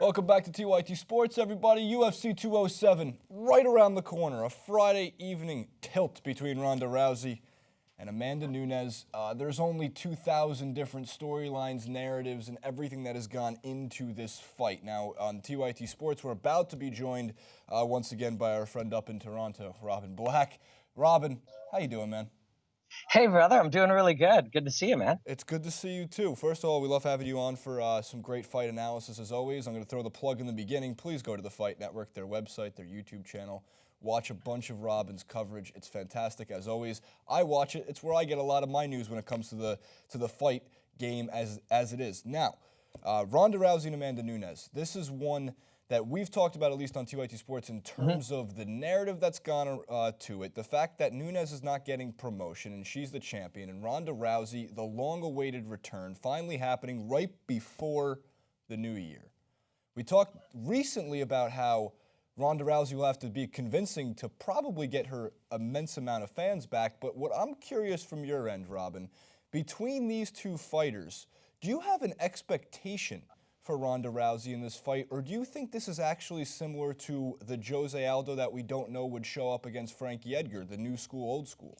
Welcome back to TYT Sports, everybody. UFC 207, right around the corner. A Friday evening tilt between Ronda Rousey and Amanda Nunes. There's only 2,000 different storylines, narratives, and everything that has gone into this fight. Now, on TYT Sports, we're about to be joined once again by our friend up in Toronto, Robin Black. Robin, how you doing, man? Hey, brother, I'm doing really good. Good to see you, man. It's good to see you, too. First of all, we love having you on for some great fight analysis, as always. I'm going to throw the plug in the beginning. Please go to the Fight Network, their website, their YouTube channel. Watch a bunch of Robin's coverage. It's fantastic, as always. I watch it. It's where I get a lot of my news when it comes to the fight game as it is. Now, Ronda Rousey and Amanda Nunes. This is one that we've talked about, at least on TYT Sports, in terms of the narrative that's gone to it. The fact that Nunes is not getting promotion and she's the champion, and Ronda Rousey, the long-awaited return, finally happening right before the new year. We talked recently about how Ronda Rousey will have to be convincing to probably get her immense amount of fans back, but what I'm curious from your end, Robin, between these two fighters, do you have an expectation for Ronda Rousey in this fight, or do you think this is actually similar to the Jose Aldo that we don't know would show up against Frankie Edgar, the new school, old school?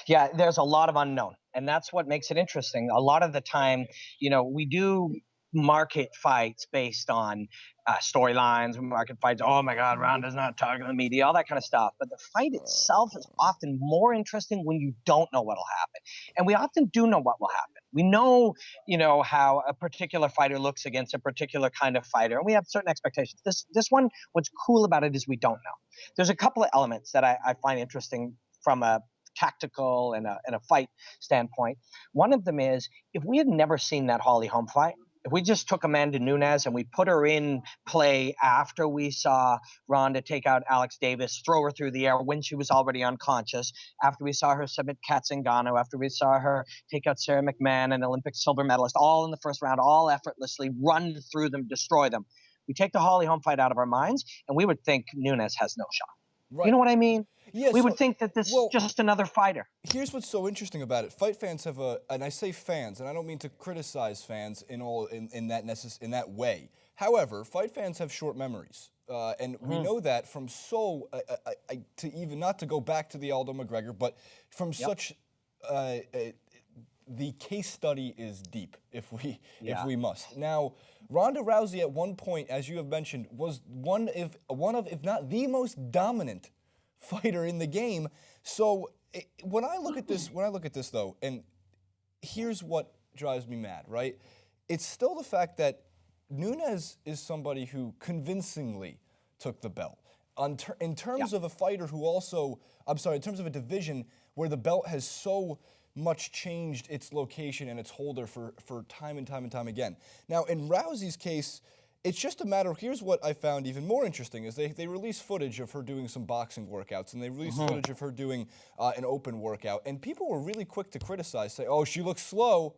Yeah, there's a lot of unknown, and that's what makes it interesting. A lot of the time, we do market fights based on storylines, market fights. Oh my God, Ronda's not talking to the media, all that kind of stuff. But the fight itself is often more interesting when you don't know what'll happen, and we often do know what will happen. We know, how a particular fighter looks against a particular kind of fighter, and we have certain expectations. This one, what's cool about it is we don't know. There's a couple of elements that I find interesting from a tactical and a fight standpoint. One of them is, if we had never seen that Holly Holm fight, if we just took Amanda Nunes and we put her in play after we saw Ronda take out Alex Davis, throw her through the air when she was already unconscious, after we saw her submit Kat Zingano, after we saw her take out Sarah McMahon, an Olympic silver medalist, all in the first round, all effortlessly, run through them, destroy them. We take the Holly Holm fight out of our minds, and we would think Nunes has no shot. Right. You know what I mean? Yeah, we would think that this is just another fighter. Here's what's so interesting about it. Fight fans have and I say fans, and I don't mean to criticize fans in that way. However, fight fans have short memories, and we know that from not to go back to the Aldo McGregor, but from such. The case study is deep, if we must. Now, Ronda Rousey at one point, as you have mentioned, was one of, if not the most dominant fighter in the game. So when I look at this, though, and here's what drives me mad, right? It's still the fact that Nunes is somebody who convincingly took the belt. In terms of a fighter who also, in terms of a division where the belt has so much changed its location and its holder for time and time again. Now, in Rousey's case, it's just a matter of, here's what I found even more interesting, is they released footage of her doing some boxing workouts, and they released footage of her doing an open workout, and people were really quick to criticize, say, oh, she looks slow.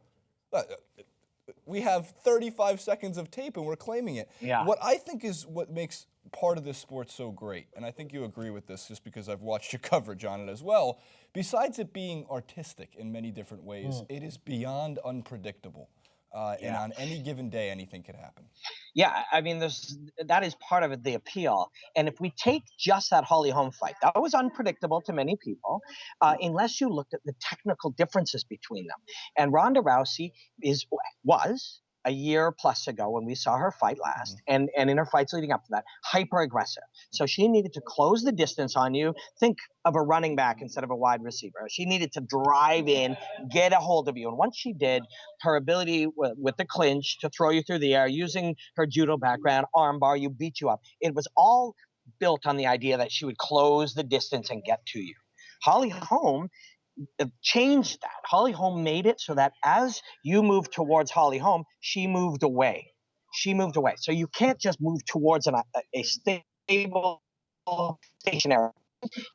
We have 35 seconds of tape and we're claiming it. Yeah. What I think is what makes part of this sport so great, and I think you agree with this just because I've watched your coverage on it as well, besides it being artistic in many different ways, it is beyond unpredictable. And on any given day, anything could happen. Yeah, I mean, that is part of the appeal. And if we take just that Holly Holm fight, that was unpredictable to many people, unless you looked at the technical differences between them. And Ronda Rousey was a year plus ago when we saw her fight last, and in her fights leading up to that, hyper aggressive. So she needed to close the distance on you. Think of a running back instead of a wide receiver. She needed to drive in, get a hold of you. And once she did, her ability with the clinch to throw you through the air, using her judo background, armbar, you beat you up. It was all built on the idea that she would close the distance and get to you. Holly Holm changed that. Holly Holm made it so that as you moved towards Holly Holm, she moved away. So you can't just move towards a stable, stationary.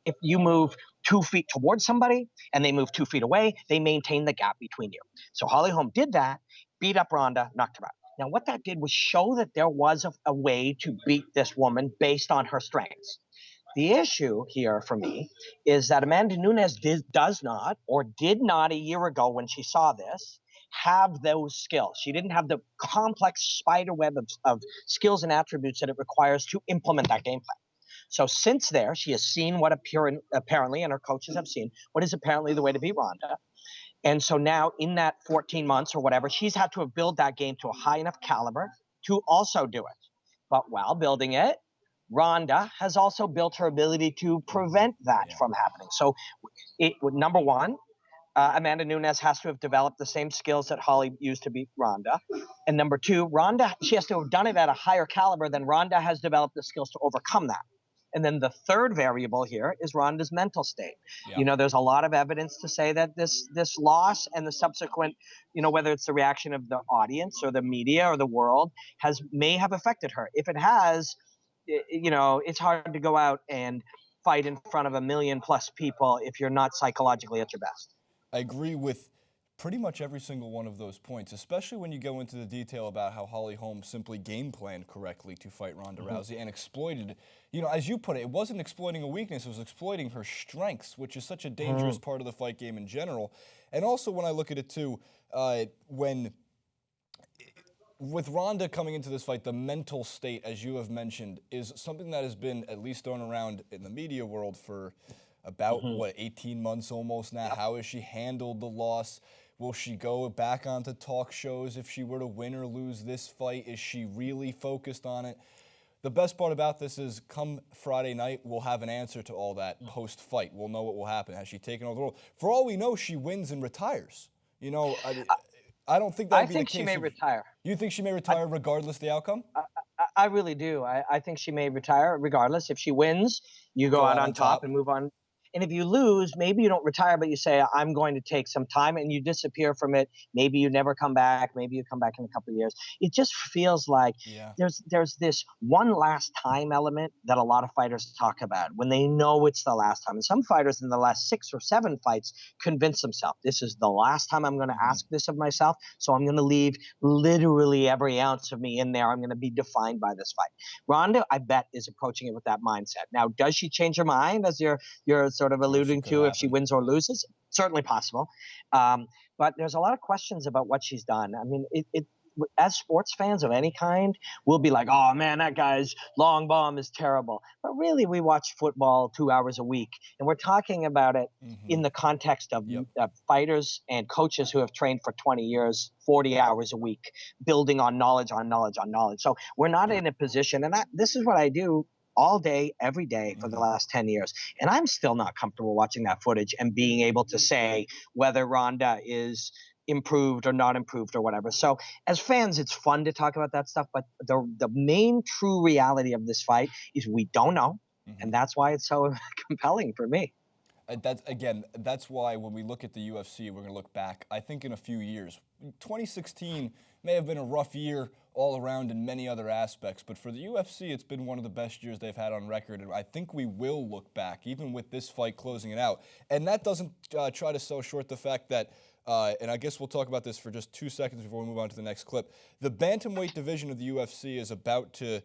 If you move 2 feet towards somebody and they move 2 feet away, they maintain the gap between you. So Holly Holm did that, beat up Ronda, knocked her out. Now, what that did was show that there was a way to beat this woman based on her strengths. The issue here for me is that Amanda Nunes does not, or did not a year ago when she saw this, have those skills. She didn't have the complex spider web of skills and attributes that it requires to implement that game plan. So since there, she has seen what apparently, and her coaches have seen, what is apparently the way to beat Ronda. And so now in that 14 months or whatever, she's had to have built that game to a high enough caliber to also do it. But while building it, Ronda has also built her ability to prevent that from happening. So number one, Amanda Nunes has to have developed the same skills that Holly used to beat Ronda. And number two, Ronda, she has to have done it at a higher caliber than Ronda has developed the skills to overcome that. And then the third variable here is Ronda's mental state. Yeah. You know, there's a lot of evidence to say that this loss and the subsequent, you know, whether it's the reaction of the audience or the media or the world may have affected her. If it has, you know, it's hard to go out and fight in front of 1 million plus people if you're not psychologically at your best. I agree with pretty much every single one of those points, especially when you go into the detail about how Holly Holm simply game planned correctly to fight Ronda Rousey and exploited, you know, as you put it, it wasn't exploiting a weakness, it was exploiting her strengths, which is such a dangerous part of the fight game in general. And also when I look at it too, with Ronda coming into this fight, the mental state, as you have mentioned, is something that has been at least thrown around in the media world for about, 18 months almost now. How has she handled the loss? Will she go back onto talk shows if she were to win or lose this fight? Is she really focused on it? The best part about this is come Friday night, we'll have an answer to all that post-fight. We'll know what will happen. Has she taken over the role? For all we know, she wins and retires. You know, I don't think that would be the case. I think she may retire. You think she may retire regardless of the outcome? I really do. I think she may retire regardless. If she wins, you go out on top and move on. And if you lose, maybe you don't retire, but you say, I'm going to take some time, and you disappear from it. Maybe you never come back. Maybe you come back in a couple of years. It just feels like there's this one last time element that a lot of fighters talk about when they know it's the last time. And some fighters in the last 6 or 7 fights convince themselves, this is the last time I'm going to ask this of myself, so I'm going to leave literally every ounce of me in there. I'm going to be defined by this fight. Ronda, I bet, is approaching it with that mindset. Now, does she change her mind, as you're sort of alluding to, if she wins or loses? Certainly possible. But there's a lot of questions about what she's done. I mean, as sports fans of any kind, we'll be like, oh man, that guy's long bomb is terrible. But really, we watch football 2 hours a week, and we're talking about it in the context of fighters and coaches who have trained for 20 years, 40 hours a week, building on knowledge, on knowledge, on knowledge. So we're not in a position, and this is what I do all day, every day for the last 10 years. And I'm still not comfortable watching that footage and being able to say whether Ronda is improved or not improved or whatever. So as fans, it's fun to talk about that stuff. But the main true reality of this fight is we don't know. And that's why it's so compelling for me. That's why when we look at the UFC, we're going to look back, I think, in a few years. 2016 may have been a rough year all around in many other aspects, but for the UFC, it's been one of the best years they've had on record, and I think we will look back, even with this fight closing it out. And that doesn't try to sell short the fact that, and I guess we'll talk about this for just 2 seconds before we move on to the next clip, the bantamweight division of the UFC is about to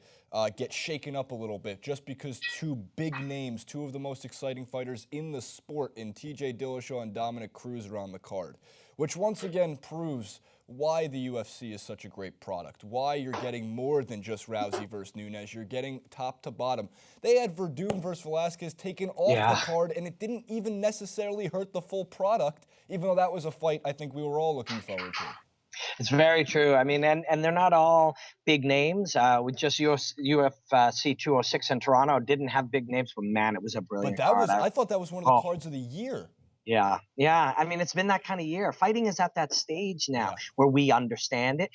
get shaken up a little bit just because 2 big names, 2 of the most exciting fighters in the sport in TJ Dillashaw and Dominick Cruz are on the card, which once again proves why the UFC is such a great product, why you're getting more than just Rousey versus Nunes. You're getting top to bottom. They had Verdum versus Velasquez taken off the card, and it didn't even necessarily hurt the full product, even though that was a fight I think we were all looking forward to. It's very true. I mean, and they're not all big names. With just UFC 206 in Toronto, didn't have big names, but man, it was a brilliant card. I thought that was one of the cards of the year. Yeah. I mean, it's been that kind of year. Fighting is at that stage now where we understand it.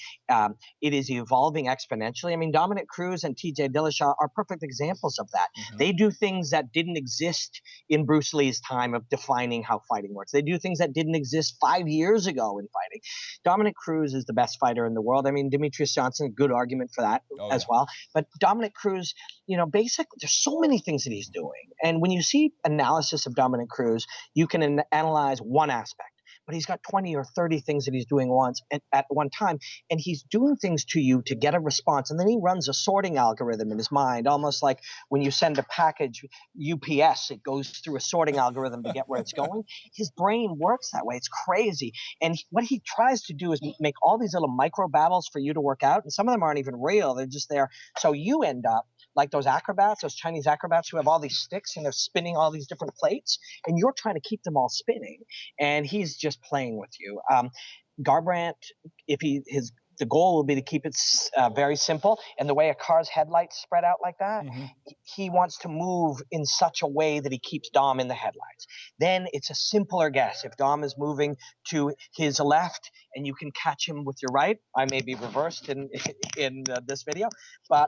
It is evolving exponentially. I mean, Dominick Cruz and TJ Dillashaw are perfect examples of that. They do things that didn't exist in Bruce Lee's time of defining how fighting works. They do things that didn't exist 5 years ago in fighting. Dominick Cruz is the best fighter in the world. I mean, Demetrius Johnson, good argument for that as well. But Dominick Cruz, you know, basically, there's so many things that he's doing. And when you see analysis of Dominick Cruz, you can analyze one aspect. but he's got 20 or 30 things that he's doing once at one time, and he's doing things to you to get a response, and then he runs a sorting algorithm in his mind, almost like when you send a package UPS, it goes through a sorting algorithm to get where it's going. His brain works that way. It's crazy. And what he tries to do is make all these little micro battles for you to work out, and some of them aren't even real. They're just there. So you end up like those acrobats, those Chinese acrobats who have all these sticks and they're spinning all these different plates, and you're trying to keep them all spinning, and he's just playing with you. Garbrandt, the goal will be to keep it very simple. And the way a car's headlights spread out like that, he wants to move in such a way that he keeps Dom in the headlights. Then it's a simpler guess. If Dom is moving to his left and you can catch him with your right, I may be reversed in this video,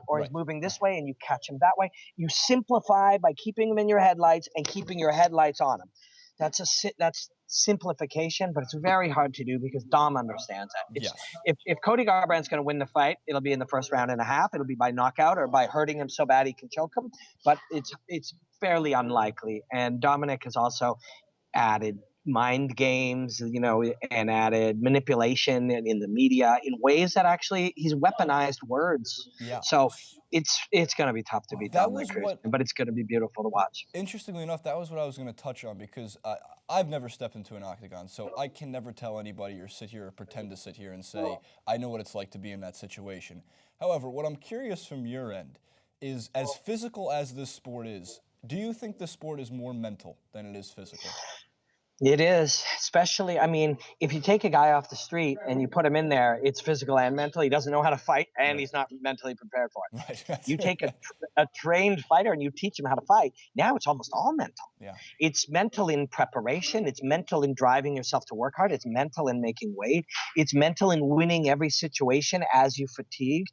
or he's moving this way and you catch him that way. You simplify by keeping him in your headlights and keeping your headlights on him. That's simplification, but it's very hard to do because Dom understands that. If Cody Garbrandt's going to win the fight, it'll be in the first round and a half. It'll be by knockout or by hurting him so bad he can choke him, but it's fairly unlikely. And Dominic has also added mind games, and added manipulation in the media in ways that actually he's weaponized words. So it's going to be tough to beat Dominic Cruz, but it's going to be beautiful to watch. Interestingly enough, that was what I was going to touch on, because I've never stepped into an octagon, so I can never tell anybody or sit here or pretend to sit here and say, I know what it's like to be in that situation. However, what I'm curious from your end is, as physical as this sport is, do you think the sport is more mental than it is physical? It is, especially, if you take a guy off the street and you put him in there, it's physical and mental. He doesn't know how to fight, and he's not mentally prepared for it. You take a trained fighter and you teach him how to fight, now it's almost all mental. It's mental in preparation. It's mental in driving yourself to work hard. It's mental in making weight. It's mental in winning every situation as you fatigue.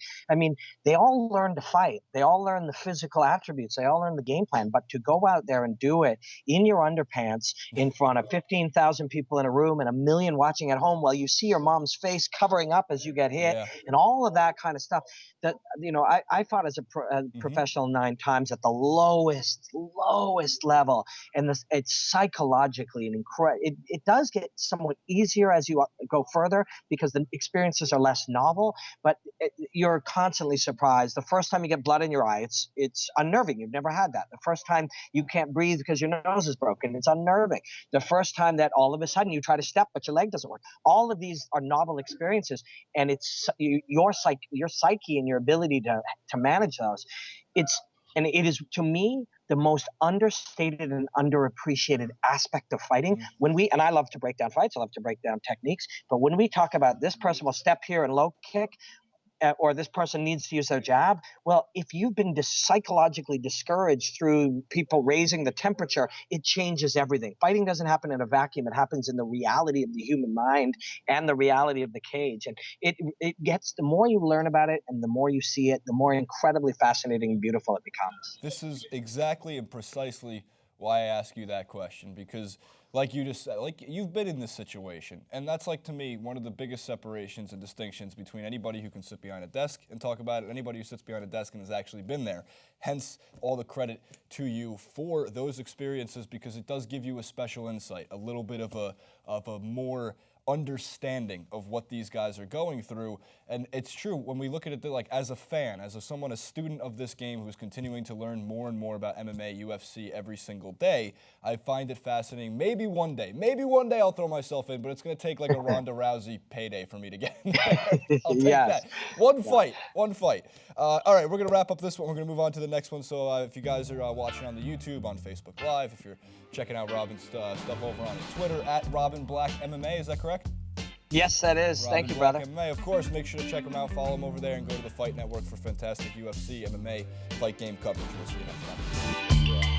They all learn to fight. They all learn the physical attributes. They all learn the game plan. But to go out there and do it in your underpants in front of 15,000 people in a room and 1 million watching at home while you see your mom's face covering up as you get hit and all of that kind of stuff, that I fought as a professional 9 times at the lowest level, and it's psychologically an incredible. It does get somewhat easier as you go further because the experiences are less novel, but you're constantly surprised. The first time you get blood in your eye, it's unnerving. You've never had that. The first time you can't breathe because your nose is broken, it's unnerving. The first time that all of a sudden you try to step but your leg doesn't work, all of these are novel experiences, and it's your psyche and your ability to manage those. It is, to me, the most understated and underappreciated aspect of fighting. And I love to break down fights, I love to break down techniques, but when we talk about this person will step here and low kick, or this person needs to use their jab. Well, if you've been psychologically discouraged through people raising the temperature, it changes everything. Fighting doesn't happen in a vacuum. It happens in the reality of the human mind and the reality of the cage. And it gets, the more you learn about it and the more you see it, the more incredibly fascinating and beautiful it becomes. This is exactly and precisely why I ask you that question, because like you just said, you've been in this situation, and that's, to me, one of the biggest separations and distinctions between anybody who can sit behind a desk and talk about it and anybody who sits behind a desk and has actually been there. Hence, all the credit to you for those experiences, because it does give you a special insight, a little bit of a more understanding of what these guys are going through. And it's true, when we look at it as a fan, as a student of this game who's continuing to learn more and more about MMA, UFC every single day, I find it fascinating. Maybe one day I'll throw myself in, but it's going to take a Ronda Rousey payday for me to get in there. I'll take that. One fight. All right, we're going to wrap up this one. We're going to move on to the next one. So if you guys are watching on the YouTube, on Facebook Live, if you're checking out Robin's stuff over on his Twitter, at Robin Black MMA, is that correct? Yes, that is. Robin Thank you, Black brother. MMA. Of course, make sure to check him out, follow him over there, and go to the Fight Network for fantastic UFC, MMA, fight game coverage. We'll see you next time.